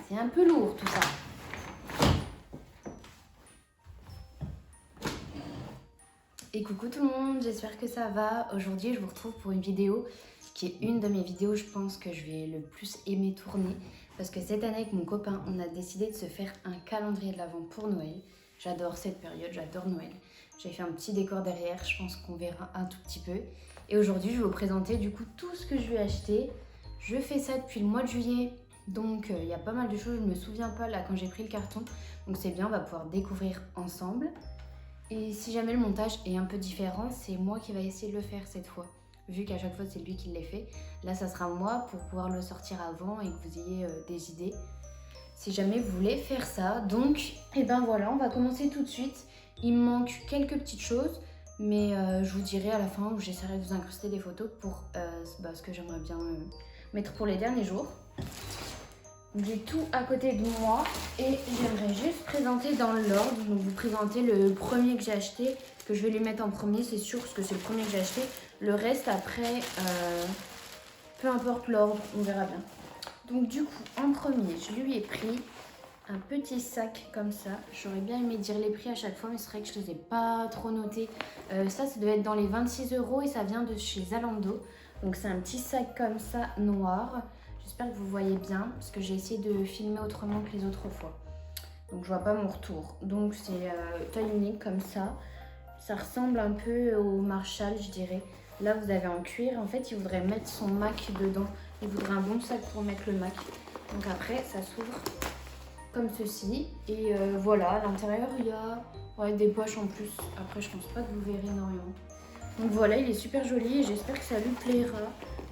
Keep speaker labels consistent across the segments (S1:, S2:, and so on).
S1: c'est un peu lourd tout ça. Et coucou tout le monde, j'espère que ça va. Aujourd'hui je vous retrouve pour une vidéo qui est une de mes vidéos je pense que je vais le plus aimer tourner. Parce que cette année avec mon copain on a décidé de se faire un calendrier de l'Avent pour Noël. J'adore cette période, j'adore Noël. J'ai fait un petit décor derrière, je pense qu'on verra un tout petit peu. Et aujourd'hui je vais vous présenter du coup tout ce que je vais acheter. Je fais ça depuis le mois de juillet. Donc il y a pas mal de choses, je me souviens pas là quand j'ai pris le carton. Donc c'est bien, on va pouvoir découvrir ensemble. Et si jamais le montage est un peu différent, c'est moi qui va essayer de le faire cette fois. Vu qu'à chaque fois c'est lui qui le fait. Là ça sera moi pour pouvoir le sortir avant et que vous ayez des idées. Si jamais vous voulez faire ça. Donc, et ben voilà, on va commencer tout de suite. Il me manque quelques petites choses. Mais je vous dirai à la fin où j'essaierai de vous incruster des photos pour ce que j'aimerais bien mettre pour les derniers jours. J'ai tout à côté de moi et j'aimerais juste présenter dans l'ordre. Donc vous présenter le premier que j'ai acheté, que je vais lui mettre en premier, c'est sûr, parce que c'est le premier que j'ai acheté. Le reste après, peu importe l'ordre, on verra bien. Donc du coup, en premier, je lui ai pris un petit sac comme ça. J'aurais bien aimé dire les prix à chaque fois, mais c'est vrai que je ne les ai pas trop notés. Ça devait être dans les 26 € et ça vient de chez Zalando. Donc c'est un petit sac comme ça, noir. J'espère que vous voyez bien, parce que j'ai essayé de filmer autrement que les autres fois. Donc je vois pas mon retour. Donc c'est taille unique comme ça. Ça ressemble un peu au Marshall, je dirais. Là, vous avez en cuir. En fait, il voudrait mettre son Mac dedans. Il voudrait un bon sac pour mettre le Mac. Donc après, ça s'ouvre comme ceci. Et voilà, à l'intérieur, il y a des poches en plus. Après, je pense pas que vous verrez énormément. Donc voilà, il est super joli et j'espère que ça lui plaira.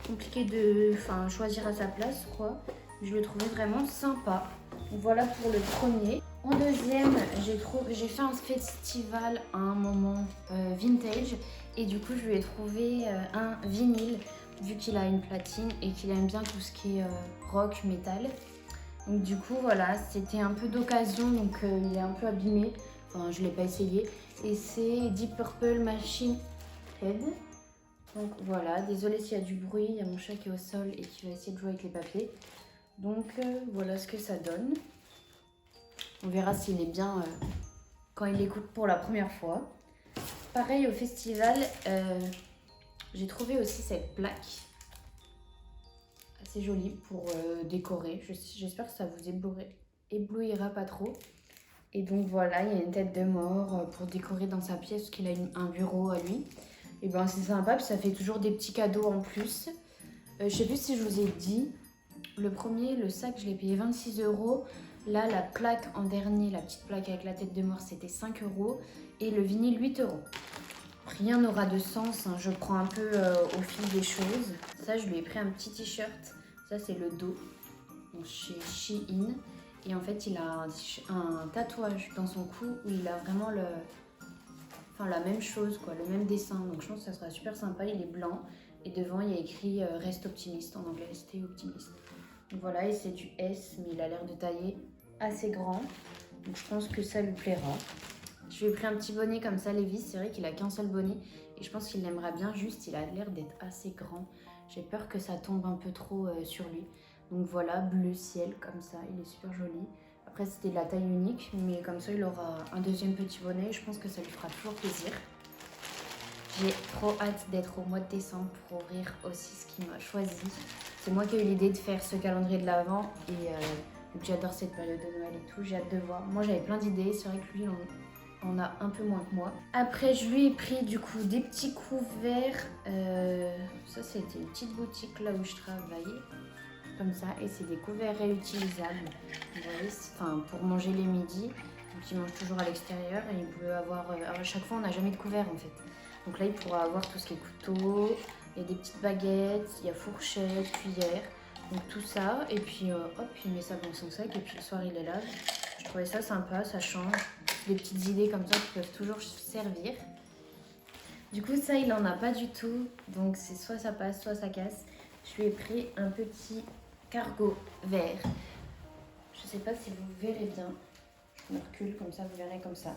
S1: Compliqué de choisir à sa place, quoi. Je le trouvais vraiment sympa. Donc voilà pour le premier. En deuxième, j'ai fait un festival à un moment vintage. Et du coup, je lui ai trouvé un vinyle, vu qu'il a une platine et qu'il aime bien tout ce qui est rock, métal. Donc du coup, voilà, c'était un peu d'occasion, donc il est un peu abîmé. Enfin, je ne l'ai pas essayé. Et c'est Deep Purple Machine Head. Donc voilà, désolée s'il y a du bruit, il y a mon chat qui est au sol et qui va essayer de jouer avec les papiers. Donc voilà ce que ça donne. On verra s'il est bien quand il l'écoute pour la première fois. Pareil au festival, j'ai trouvé aussi cette plaque. Assez jolie pour décorer. J'espère que ça vous éblouira pas trop. Et donc voilà, il y a une tête de mort pour décorer dans sa pièce parce qu'il a un bureau à lui. Et ben c'est sympa, puis ça fait toujours des petits cadeaux en plus. Je sais plus si je vous ai dit, le premier, le sac, je l'ai payé 26 €. Là, la plaque en dernier, la petite plaque avec la tête de mort, c'était 5 € et le vinyle 8 €. Rien n'aura de sens, hein. Je prends un peu au fil des choses. Ça, je lui ai pris un petit t-shirt. Ça, c'est le dos, donc chez Shein. Et en fait, il a un tatouage dans son cou où il a vraiment la même chose, quoi, le même dessin. Donc je pense que ça sera super sympa. Il est blanc et devant, il y a écrit Reste optimiste en anglais, Stay optimiste. Donc voilà, et c'est du S, mais il a l'air de tailler assez grand. Donc je pense que ça lui plaira. Je lui ai pris un petit bonnet comme ça, Lévis. C'est vrai qu'il a qu'un seul bonnet et je pense qu'il l'aimerait bien, juste il a l'air d'être assez grand. J'ai peur que ça tombe un peu trop sur lui. Donc voilà, bleu ciel comme ça, il est super joli. Après c'était de la taille unique, mais comme ça il aura un deuxième petit bonnet. Je pense que ça lui fera toujours plaisir. J'ai trop hâte d'être au mois de décembre pour ouvrir aussi ce qu'il m'a choisi. C'est moi qui ai eu l'idée de faire ce calendrier de l'Avent et vu que j'adore cette période de Noël et tout, j'ai hâte de voir. Moi j'avais plein d'idées, c'est vrai que lui on a un peu moins que moi. Après, je lui ai pris du coup des petits couverts. Ça, c'était une petite boutique là où je travaille. Comme ça. Et c'est des couverts réutilisables. Vous voyez, pour manger les midis. Donc, il mange toujours à l'extérieur. Et il peut avoir... à chaque fois, on n'a jamais de couvert en fait. Donc là, il pourra avoir tout ce qui est couteau. Il y a des petites baguettes. Il y a fourchette, cuillère. Donc tout ça. Et puis, hop, il met ça dans son sac. Et puis le soir, il les lave. Je trouvais ça sympa, ça change. Des petites idées comme ça qui peuvent toujours servir. Du coup, ça, il en a pas du tout. Donc, c'est soit ça passe, soit ça casse. Je lui ai pris un petit cargo vert. Je sais pas si vous verrez bien. Je me recule comme ça, vous verrez comme ça.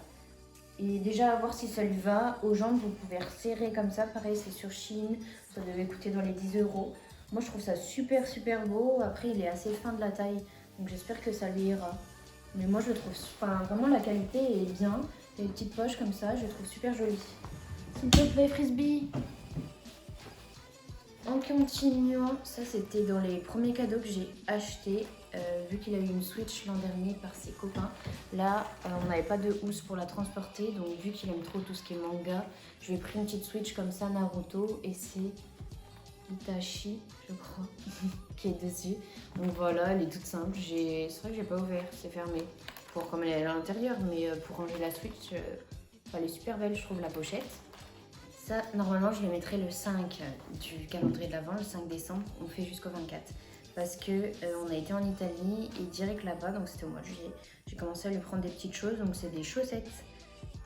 S1: Et déjà, à voir si ça lui va. Aux jambes, vous pouvez resserrer comme ça. Pareil, c'est sur Shein. Ça devait coûter dans les 10 €. Moi je trouve ça super super beau. Après il est assez fin de la taille, donc j'espère que ça lui ira. Mais moi je le trouve, enfin vraiment la qualité est bien. Il y a une petite poche comme ça, je le trouve super joli. S'il te plaît Frisbee. En continuant, ça c'était dans les premiers cadeaux que j'ai achetés. Vu qu'il a eu une Switch l'an dernier par ses copains. Là, on n'avait pas de housse pour la transporter. Donc vu qu'il aime trop tout ce qui est manga, je lui ai pris une petite Switch comme ça, Naruto. Et c'est Itachi, je crois, qui est dessus. Donc voilà, elle est toute simple. C'est vrai que j'ai pas ouvert, c'est fermé. Pour comme elle est à l'intérieur, mais pour ranger la Switch, elle est super belle, je trouve, la pochette. Ça, normalement, je le mettrai le 5 du calendrier de l'Avent, le 5 décembre. On fait jusqu'au 24. Parce que on a été en Italie et direct là-bas, donc c'était au mois de juillet, j'ai commencé à lui prendre des petites choses. Donc c'est des chaussettes.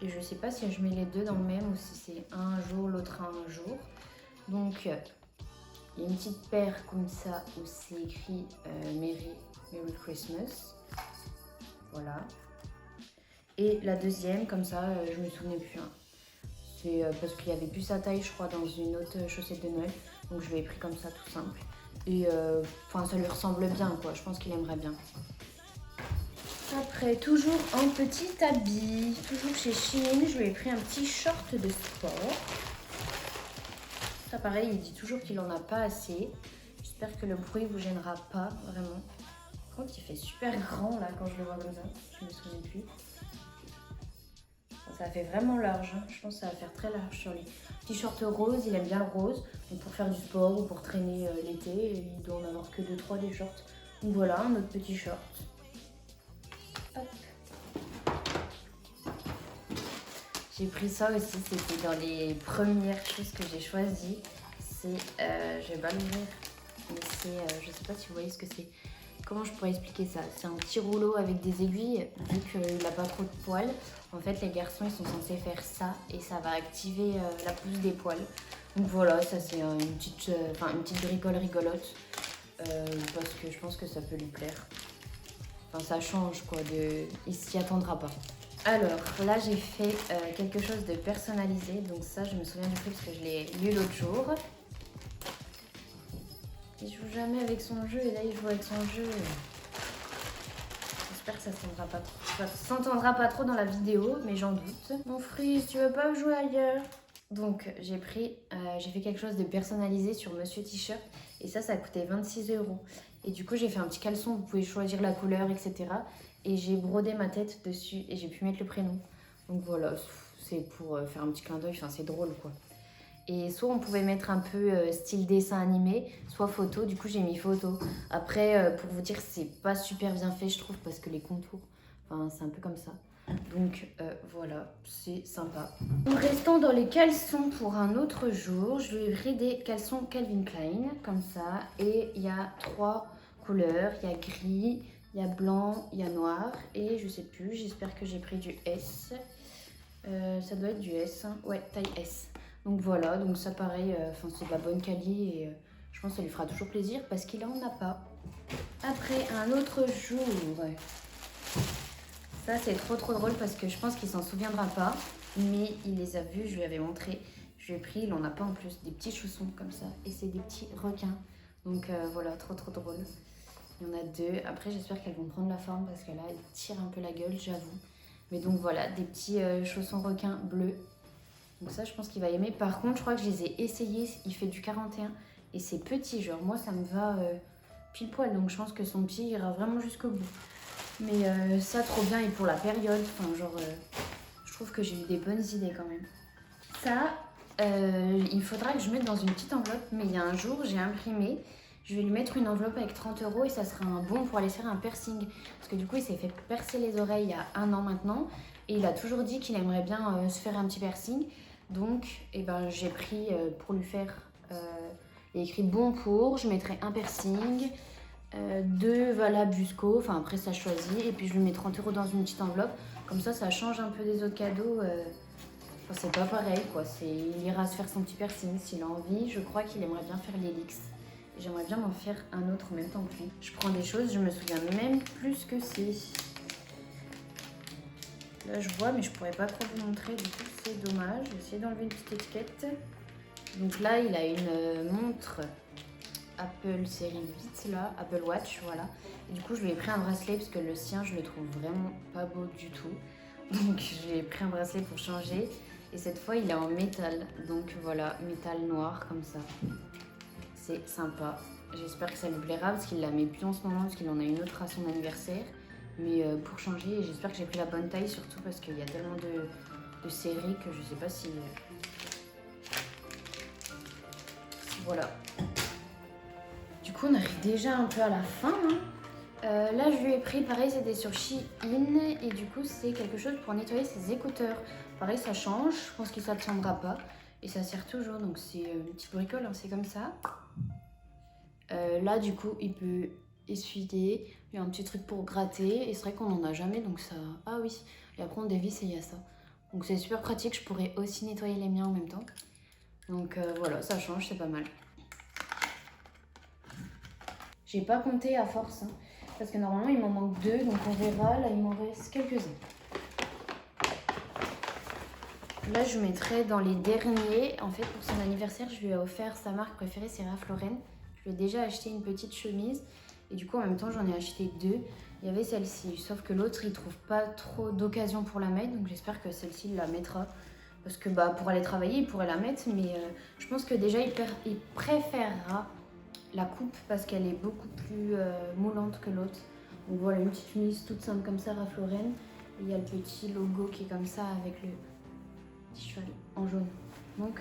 S1: Et je sais pas si je mets les deux dans le même ou si c'est un jour, l'autre un jour. Donc il y a une petite paire comme ça où c'est écrit Merry Christmas. Voilà. Et la deuxième, comme ça, je me souvenais plus. Hein. C'est parce qu'il y avait plus sa taille, je crois, dans une autre chaussette de Noël. Donc je l'ai pris comme ça, tout simple. Et ça lui ressemble bien, quoi. Je pense qu'il aimerait bien. Après, toujours en petit habit, toujours chez Shein, je lui ai pris un petit short de sport. Ça, pareil, il dit toujours qu'il en a pas assez. J'espère que le bruit vous gênera pas, vraiment. Par contre, il fait super grand, là, quand je le vois comme ça. Je me souviens plus. Ça fait vraiment large, hein. Je pense que ça va faire très large sur lui. T-shirt rose, il aime bien le rose. Donc pour faire du sport ou pour traîner l'été, il doit en avoir que 2-3 des shorts. Donc voilà, un autre petit short. Hop. J'ai pris ça aussi, c'était dans les premières choses que j'ai choisies. C'est, je vais pas l'ouvrir, mais c'est, je sais pas si vous voyez ce que c'est. Comment je pourrais expliquer ça? C'est un petit rouleau avec des aiguilles, vu qu'il n'a pas trop de poils. En fait, les garçons, ils sont censés faire ça et ça va activer la pousse des poils. Donc voilà, ça c'est une petite bricole rigolote parce que je pense que ça peut lui plaire. Enfin, ça change quoi, il s'y attendra pas. Alors là, j'ai fait quelque chose de personnalisé. Donc ça, je me souviens du prix parce que je l'ai lu l'autre jour. Il joue jamais avec son jeu et là il joue avec son jeu. J'espère que ça s'entendra pas trop dans la vidéo, mais j'en doute. Mon Freeze, tu veux pas jouer ailleurs? Donc j'ai fait quelque chose de personnalisé sur Monsieur T-shirt et ça a coûté 26 €. Et du coup j'ai fait un petit caleçon, vous pouvez choisir la couleur, etc. Et j'ai brodé ma tête dessus et j'ai pu mettre le prénom. Donc voilà, c'est pour faire un petit clin d'œil, enfin c'est drôle quoi. Et soit on pouvait mettre un peu style dessin animé, soit photo. Du coup, j'ai mis photo. Après, pour vous dire, c'est pas super bien fait, je trouve, parce que les contours, enfin, c'est un peu comme ça. Donc voilà, c'est sympa. Restons dans les caleçons pour un autre jour. Je lui ai pris des caleçons Calvin Klein, comme ça. Et il y a 3 couleurs. Il y a gris, il y a blanc, il y a noir. Et je sais plus, j'espère que j'ai pris du S. Ça doit être du S, hein. Ouais, taille S. Donc voilà, donc ça pareil, c'est de la bonne quali et je pense que ça lui fera toujours plaisir parce qu'il en a pas. Après, un autre jour. Ça, c'est trop drôle parce que je pense qu'il s'en souviendra pas. Mais il les a vus, je lui avais montré. Je lui ai pris, il en a pas en plus, des petits chaussons comme ça. Et c'est des petits requins. Donc voilà, trop drôle. Il y en a 2. Après, j'espère qu'elles vont prendre la forme parce que là, elles tirent un peu la gueule, j'avoue. Mais donc voilà, des petits chaussons requins bleus. Donc ça, je pense qu'il va aimer. Par contre, je crois que je les ai essayés. Il fait du 41 et c'est petit. Genre, moi, ça me va pile poil. Donc, je pense que son pied ira vraiment jusqu'au bout. Mais ça, trop bien. Et pour la période, enfin, genre, je trouve que j'ai eu des bonnes idées quand même. Ça, il faudra que je mette dans une petite enveloppe. Mais il y a un jour, j'ai imprimé. Je vais lui mettre une enveloppe avec 30 € et ça sera un bon pour aller faire un piercing. Parce que du coup, il s'est fait percer les oreilles il y a 1 an maintenant. Et il a toujours dit qu'il aimerait bien se faire un petit piercing. Donc, j'ai pris pour lui faire... il y a écrit bon pour, je mettrai un piercing, 2 valables jusqu'au... Enfin, après, ça choisit. Et puis, je lui mets 30 € dans une petite enveloppe. Comme ça change un peu des autres cadeaux. Enfin, c'est pas pareil, quoi. Il ira se faire son petit piercing s'il a envie. Je crois qu'il aimerait bien faire l'hélix. J'aimerais bien m'en faire un autre en même temps que lui. Je prends des choses, je me souviens même plus ce que c'est. Là, je vois, mais je pourrais pas trop vous montrer. Du coup, c'est dommage. Je vais essayer d'enlever une petite étiquette. Donc là, il a une montre Apple série 8 là, Apple Watch, voilà. Et du coup, je lui ai pris un bracelet parce que le sien, je le trouve vraiment pas beau du tout. Donc, je lui ai pris un bracelet pour changer. Et cette fois, il est en métal. Donc voilà, métal noir comme ça. C'est sympa. J'espère que ça lui plaira parce qu'il la met plus en ce moment parce qu'il en a une autre à son anniversaire. Mais pour changer, j'espère que j'ai pris la bonne taille surtout parce qu'il y a tellement de séries que je sais pas si... Voilà. Du coup, on arrive déjà un peu à la fin. Hein. Là, je lui ai pris, pareil, c'était sur Shein. Et du coup, c'est quelque chose pour nettoyer ses écouteurs. Pareil, ça change. Je pense que ça ne tiendra pas. Et ça sert toujours. Donc, c'est une petite bricole. Hein, c'est comme ça. Là, du coup, il peut essuyer. Il y a un petit truc pour gratter. Et c'est vrai qu'on n'en a jamais. Donc, ça. Ah oui. Et après, on dévisse et il y a ça. Donc, c'est super pratique. Je pourrais aussi nettoyer les miens en même temps. Donc, voilà, ça change. C'est pas mal. J'ai pas compté à force, hein, parce que normalement il m'en manque 2, donc on verra. Là il m'en reste quelques-uns. Là je mettrai dans les derniers. En fait pour son anniversaire je lui ai offert sa marque préférée, c'est Ralph Lauren. Je lui ai déjà acheté une petite chemise et du coup en même temps j'en ai acheté 2. Il y avait celle-ci, sauf que l'autre il trouve pas trop d'occasion pour la mettre, donc j'espère que celle-ci il la mettra. Parce que pour aller travailler il pourrait la mettre, mais je pense que déjà il préférera la coupe parce qu'elle est beaucoup plus moulante que l'autre. Donc voilà, une petite chemise toute simple comme ça, Ralph Lauren. Et il y a le petit logo qui est comme ça avec le petit cheval en jaune. Donc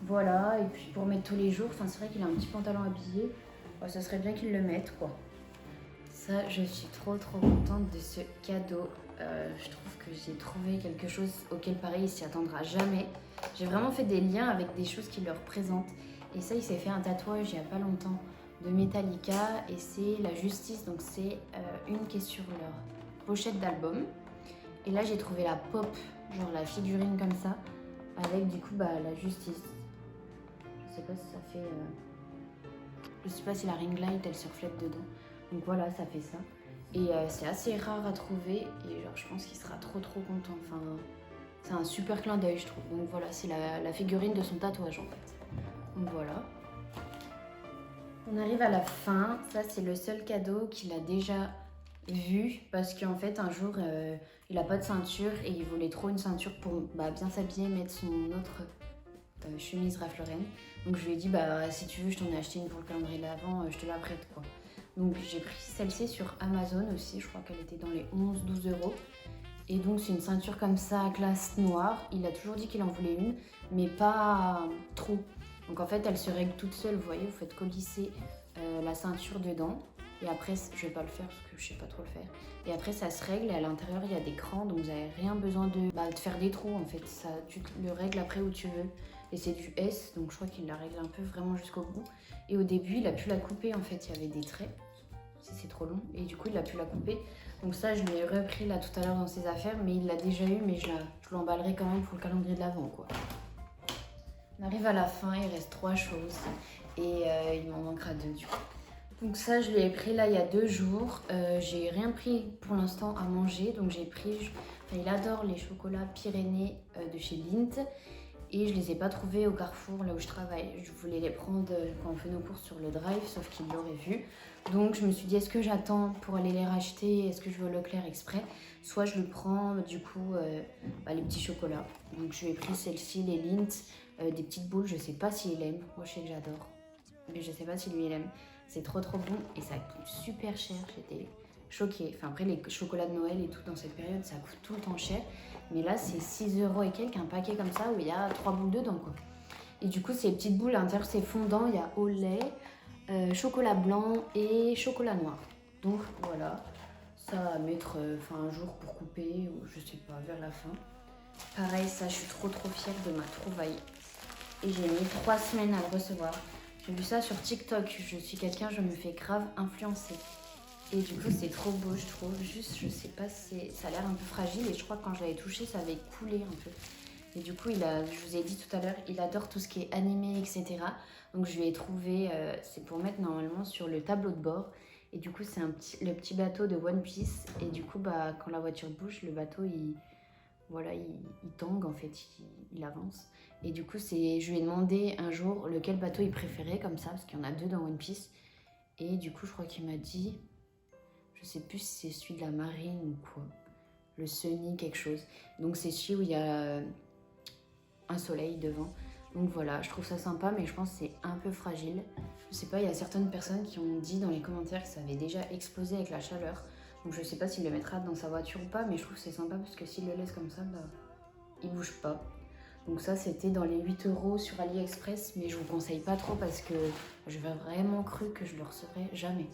S1: voilà, et puis pour mettre tous les jours, enfin c'est vrai qu'il a un petit pantalon habillé. Ouais, ça serait bien qu'il le mette quoi. Ça, je suis trop contente de ce cadeau. Je trouve que j'ai trouvé quelque chose auquel pareil il s'y attendra jamais. J'ai vraiment fait des liens avec des choses qui le représentent. Et ça, il s'est fait un tatouage il n'y a pas longtemps de Metallica et c'est la justice. Donc c'est une qui est sur leur pochette d'album. Et là, j'ai trouvé la pop, genre la figurine comme ça, avec du coup la justice. Je sais pas si ça fait... Je sais pas si la ring light elle se reflète dedans. Donc voilà, ça fait ça. Et c'est assez rare à trouver et genre je pense qu'il sera trop content. Enfin, c'est un super clin d'œil je trouve. Donc voilà, c'est la figurine de son tatouage en fait. Donc voilà. On arrive à la fin. Ça c'est le seul cadeau qu'il a déjà vu parce qu'en fait un jour il a pas de ceinture et il voulait trop une ceinture pour bien s'habiller, mettre son autre chemise Ralph Lauren. Donc je lui ai dit si tu veux je t'en ai acheté une pour le calendrier de l'Avent, je te la prête quoi. Donc j'ai pris celle-ci sur Amazon aussi, je crois qu'elle était dans les 11-12 euros. Et donc c'est une ceinture comme ça, classe noire. Il a toujours dit qu'il en voulait une, mais pas trop. Donc en fait elle se règle toute seule, vous voyez, vous faites colisser la ceinture dedans. Et après, je vais pas le faire parce que je sais pas trop le faire. Et après ça se règle et à l'intérieur il y a des crans, donc vous n'avez rien besoin de faire des trous en fait. Ça, tu le règles après où tu veux. Et c'est du S, donc je crois qu'il la règle un peu vraiment jusqu'au bout. Et au début il a pu la couper en fait, il y avait des traits. C'est trop long et du coup il a pu la couper. Donc ça je lui ai repris là tout à l'heure dans ses affaires, mais il l'a déjà eu, mais je l'emballerai quand même pour le calendrier de l'Avent quoi. On arrive à la fin, il reste 3 choses et il m'en manquera 2 du coup. Donc ça je l'ai pris là il y a 2 jours. J'ai rien pris pour l'instant à manger, donc j'ai pris, il adore les chocolats Pyrénées de chez Lindt. Et je les ai pas trouvés au Carrefour, là où je travaille. Je voulais les prendre quand on fait nos courses sur le drive, sauf qu'il l'aurait vu. Donc je me suis dit, est-ce que j'attends pour aller les racheter? Est-ce que je vais au Leclerc exprès? Soit je le prends, du coup, les petits chocolats. Donc je lui ai pris celle-ci, les Lindt, des petites boules. Je sais pas s'il aime. Moi, je sais que j'adore. Mais je sais pas si lui, il aime. C'est trop bon et ça coûte super cher. J'étais choquée. Enfin, après, les chocolats de Noël et tout dans cette période, ça coûte tout le temps cher. Mais là, c'est 6 euros et quelques, un paquet comme ça où il y a 3 boules dedans, quoi. Et du coup, ces petites boules, à l'intérieur, c'est fondant. Il y a au lait, chocolat blanc et chocolat noir. Donc voilà, ça à mettre un jour pour couper ou je sais pas, vers la fin. Pareil, ça, je suis trop fière de ma trouvaille. Et j'ai mis 3 semaines à le recevoir. J'ai vu ça sur TikTok. Je suis quelqu'un, je me fais grave influencer. Et du coup, c'est trop beau, je trouve. Juste, je sais pas, ça a l'air un peu fragile. Et je crois que quand je l'avais touché, ça avait coulé un peu. Et du coup, je vous ai dit tout à l'heure, il adore tout ce qui est animé, etc. Donc, je lui ai trouvé, c'est pour mettre normalement sur le tableau de bord. Et du coup, c'est le petit bateau de One Piece. Et du coup, quand la voiture bouge, le bateau, voilà, il tangue en fait, il avance. Et du coup, je lui ai demandé un jour lequel bateau il préférait comme ça, parce qu'il y en a 2 dans One Piece. Et du coup, je crois qu'il m'a dit, je sais plus si c'est celui de la marine ou quoi, le Sunny quelque chose. Donc c'est celui où il y a un soleil devant. Donc voilà, je trouve ça sympa, mais je pense que c'est un peu fragile. Je sais pas, il y a certaines personnes qui ont dit dans les commentaires que ça avait déjà explosé avec la chaleur. Donc je sais pas s'il le mettra dans sa voiture ou pas, mais je trouve que c'est sympa parce que s'il le laisse comme ça, bah, il bouge pas. Donc ça, c'était dans les 8 € sur AliExpress, mais je vous conseille pas trop parce que j'avais vraiment cru que je le recevrais jamais.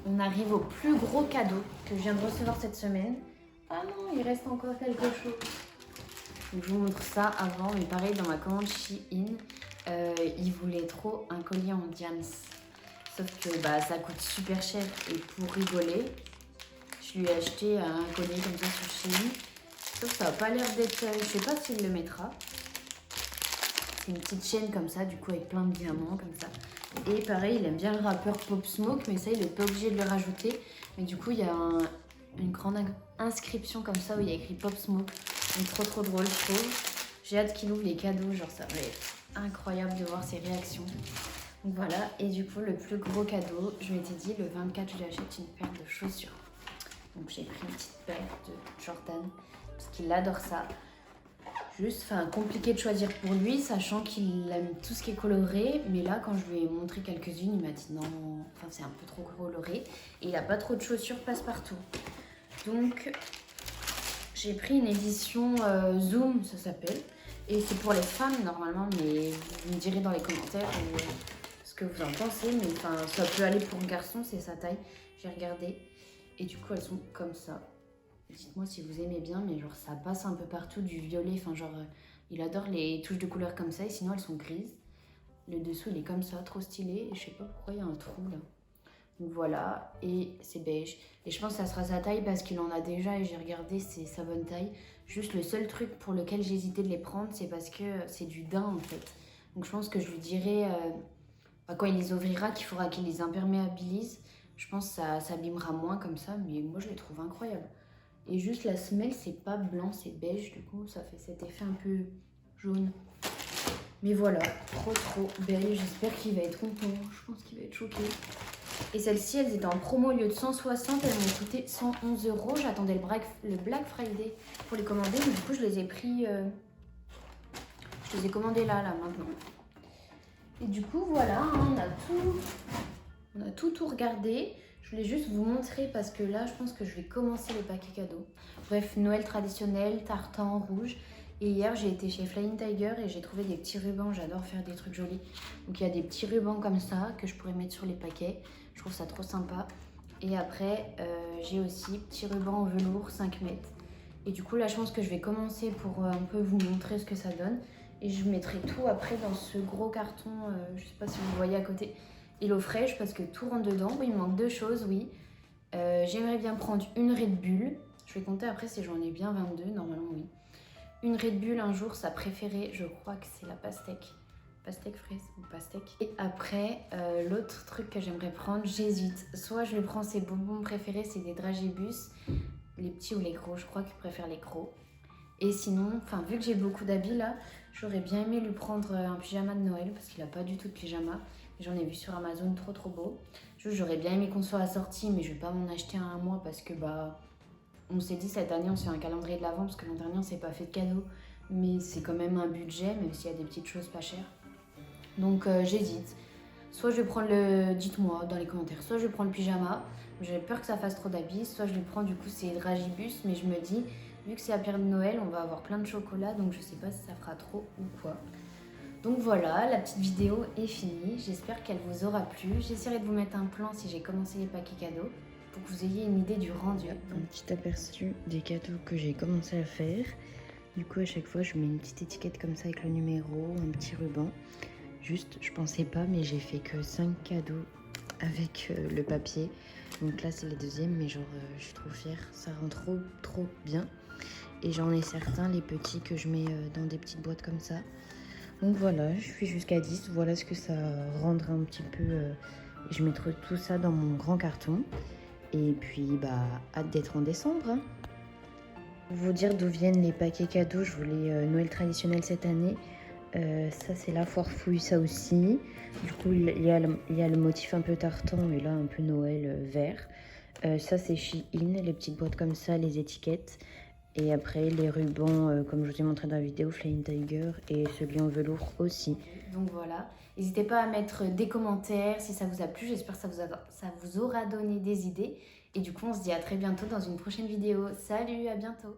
S1: On arrive au plus gros cadeau que je viens de recevoir cette semaine. Ah non, il reste encore quelque chose. Donc je vous montre ça avant, mais pareil, dans ma commande Shein, il voulait trop un collier en diams. Sauf que bah, ça coûte super cher et pour rigoler, je lui ai acheté un collier comme ça sur Shein. Sauf que ça n'a pas l'air d'être... je sais pas s'il le mettra. C'est une petite chaîne comme ça, du coup avec plein de diamants comme ça. Et pareil, il aime bien le rappeur Pop Smoke, mais ça il n'est pas obligé de le rajouter. Mais du coup il y a une grande inscription comme ça où il y a écrit Pop Smoke. Donc trop drôle je trouve. J'ai hâte qu'il ouvre les cadeaux, genre ça va être incroyable de voir ses réactions. Donc voilà, et du coup le plus gros cadeau, je m'étais dit le 24 je lui achète une paire de chaussures. Donc j'ai pris une petite paire de Jordan parce qu'il adore ça. Juste, enfin compliqué de choisir pour lui, sachant qu'il aime tout ce qui est coloré. Mais là, quand je lui ai montré quelques-unes, il m'a dit non, enfin c'est un peu trop coloré. Et il n'a pas trop de chaussures passe-partout. Donc j'ai pris une édition Zoom, ça s'appelle. Et c'est pour les femmes normalement, mais vous me direz dans les commentaires ce que vous en pensez. Mais enfin, ça peut aller pour un garçon, c'est sa taille. J'ai regardé. Et du coup, elles sont comme ça. Dites-moi si vous aimez bien, mais genre ça passe un peu partout du violet. Enfin genre, il adore les touches de couleur comme ça. Et sinon, elles sont grises. Le dessous, il est comme ça, trop stylé. Et je sais pas pourquoi il y a un trou là. Donc voilà, et c'est beige. Et je pense que ça sera sa taille parce qu'il en a déjà et j'ai regardé, c'est sa bonne taille. Juste le seul truc pour lequel j'ai hésité de les prendre, c'est parce que c'est du daim en fait. Donc je pense que je lui dirai, quand il les ouvrira, qu'il faudra qu'il les imperméabilise. Je pense que ça s'abîmera moins comme ça, mais moi je les trouve incroyables. Et juste la semelle, c'est pas blanc, c'est beige, du coup ça fait cet effet un peu jaune. Mais voilà, trop belle, j'espère qu'il va être content, je pense qu'il va être choqué. Et celles-ci, elles étaient en promo au lieu de 160, elles m'ont coûté 111 €. J'attendais le Black Friday pour les commander, mais du coup je les ai pris, je les ai commandés là maintenant. Et du coup voilà, hein, on a tout regardé. Je voulais juste vous montrer parce que là je pense que je vais commencer les paquets cadeaux. Bref, Noël traditionnel, tartan rouge. Et hier j'ai été chez Flying Tiger et j'ai trouvé des petits rubans, j'adore faire des trucs jolis. Donc il y a des petits rubans comme ça que je pourrais mettre sur les paquets. Je trouve ça trop sympa. Et après, j'ai aussi petit ruban en velours 5 mètres. Et du coup, là, je pense que je vais commencer pour un peu vous montrer ce que ça donne. Et je mettrai tout après dans ce gros carton, je sais pas si vous voyez à côté, Hello Fresh, parce que tout rentre dedans. Oui, il me manque 2 choses, oui. J'aimerais bien prendre une Red Bull. Je vais compter après si j'en ai bien 22, normalement oui. Une Red Bull un jour, sa préférée, je crois que c'est la pastèque. Pastèque fraise ou pastèque. Et après, l'autre truc que j'aimerais prendre, j'hésite. Soit je lui prends ses bonbons préférés, c'est des dragibus, les petits ou les gros, je crois qu'il préfère les gros. Et sinon, enfin vu que j'ai beaucoup d'habits là, j'aurais bien aimé lui prendre un pyjama de Noël parce qu'il a pas du tout de pyjama. J'en ai vu sur Amazon trop beau. J'aurais bien aimé qu'on soit assorti, mais je vais pas m'en acheter un mois parce que bah on s'est dit cette année on se fait un calendrier de l'avant parce que l'an dernier on s'est pas fait de cadeau. Mais c'est quand même un budget, même s'il y a des petites choses pas chères. Donc j'hésite. Soit je vais prendre le... Dites-moi dans les commentaires. Soit je vais prendre le pyjama. J'ai peur que ça fasse trop d'habits. Soit je vais prendre du coup ces dragibus. Mais je me dis, vu que c'est la période de Noël, on va avoir plein de chocolat. Donc je sais pas si ça fera trop ou quoi. Donc voilà, la petite vidéo est finie. J'espère qu'elle vous aura plu. J'essaierai de vous mettre un plan si j'ai commencé les paquets cadeaux. Pour que vous ayez une idée du rendu. Un petit aperçu des cadeaux que j'ai commencé à faire. Du coup à chaque fois je mets une petite étiquette comme ça avec le numéro, un petit ruban. Juste, je pensais pas, mais j'ai fait que 5 cadeaux avec le papier. Donc là, c'est les deuxièmes, mais genre, je suis trop fière. Ça rend trop bien. Et j'en ai certains, les petits, que je mets dans des petites boîtes comme ça. Donc voilà, je suis jusqu'à 10. Voilà ce que ça rendra un petit peu. Je mettrai tout ça dans mon grand carton. Et puis, bah, hâte d'être en décembre. Hein. Pour vous dire d'où viennent les paquets cadeaux, je voulais Noël traditionnel cette année. Ça c'est la foire-fouille, ça aussi. Du coup il y a le motif un peu tartan et là un peu Noël vert. Ça c'est Shein, les petites boîtes comme ça, les étiquettes. Et après les rubans, comme je vous ai montré dans la vidéo, Flying Tiger et celui en velours aussi. Donc voilà, n'hésitez pas à mettre des commentaires si ça vous a plu, j'espère que ça vous aura donné des idées. Et du coup on se dit à très bientôt dans une prochaine vidéo. Salut, à bientôt!